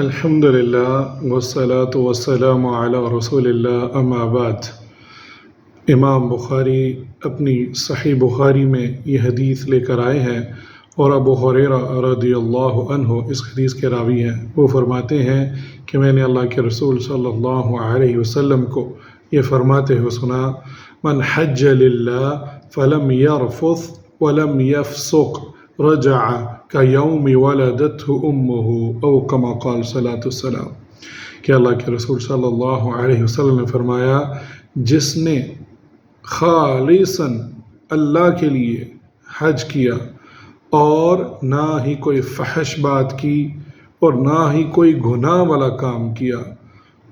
الحمدللہ والصلاة والسلام علی رسول اللہ اما بعد۔ امام بخاری اپنی صحیح بخاری میں یہ حدیث لے کر آئے ہیں، اور ابو ہریرہ رضی اللہ عنہ اس حدیث کے راوی ہیں۔ وہ فرماتے ہیں کہ میں نے اللہ کے رسول صلی اللہ علیہ وسلم کو یہ فرماتے ہوئے سنا: من حج للہ فلم یرفث ولم یفسق رجع کیوم ولدتہ امہ، او کما قال صلی اللہ علیہ وسلم، کہ اللہ کے رسول صلی اللہ علیہ وسلم نے فرمایا، جس نے خالصاً اللہ کے لیے حج کیا اور نہ ہی کوئی فحش بات کی اور نہ ہی کوئی گناہ والا کام کیا،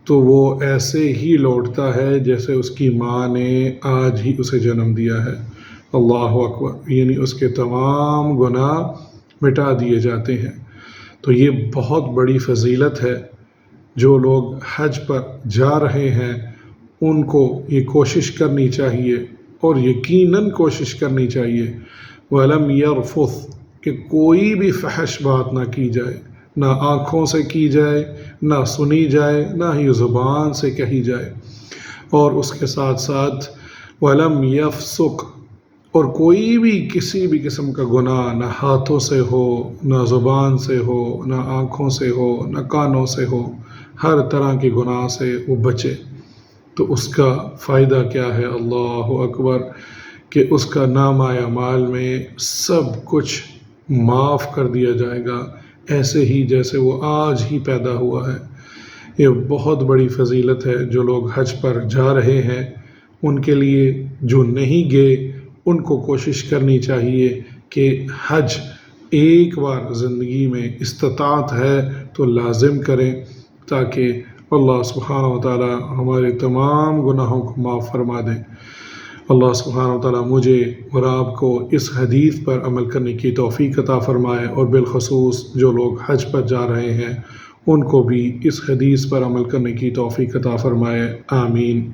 تو وہ ایسے ہی لوٹتا ہے جیسے اس کی ماں نے آج ہی اسے جنم دیا ہے۔ اللہ اکبر، یعنی اس کے تمام گناہ مٹا دیے جاتے ہیں۔ تو یہ بہت بڑی فضیلت ہے۔ جو لوگ حج پر جا رہے ہیں ان کو یہ کوشش کرنی چاہیے، اور یقیناً کوشش کرنی چاہیے، وَلَمْ يَرْفُثْ، کہ کوئی بھی فحش بات نہ کی جائے، نہ آنکھوں سے کی جائے، نہ سنی جائے، نہ ہی زبان سے کہی جائے، اور اس کے ساتھ ساتھ وَلَمْ يَفْسُقْ، اور کوئی بھی کسی بھی قسم کا گناہ نہ ہاتھوں سے ہو، نہ زبان سے ہو، نہ آنکھوں سے ہو، نہ کانوں سے ہو، ہر طرح کے گناہ سے وہ بچے۔ تو اس کا فائدہ کیا ہے؟ اللہ اکبر، کہ اس کا نامہ اعمال میں سب کچھ معاف کر دیا جائے گا، ایسے ہی جیسے وہ آج ہی پیدا ہوا ہے۔ یہ بہت بڑی فضیلت ہے۔ جو لوگ حج پر جا رہے ہیں ان کے لیے، جو نہیں گئے ان کو کوشش کرنی چاہیے کہ حج ایک بار زندگی میں استطاعت ہے تو لازم کریں، تاکہ اللہ سبحانہ وتعالی ہمارے تمام گناہوں کو معاف فرما دے۔ اللہ سبحانہ وتعالی مجھے اور آپ کو اس حدیث پر عمل کرنے کی توفیق عطا فرمائے، اور بالخصوص جو لوگ حج پر جا رہے ہیں ان کو بھی اس حدیث پر عمل کرنے کی توفیق عطا فرمائے۔ آمین۔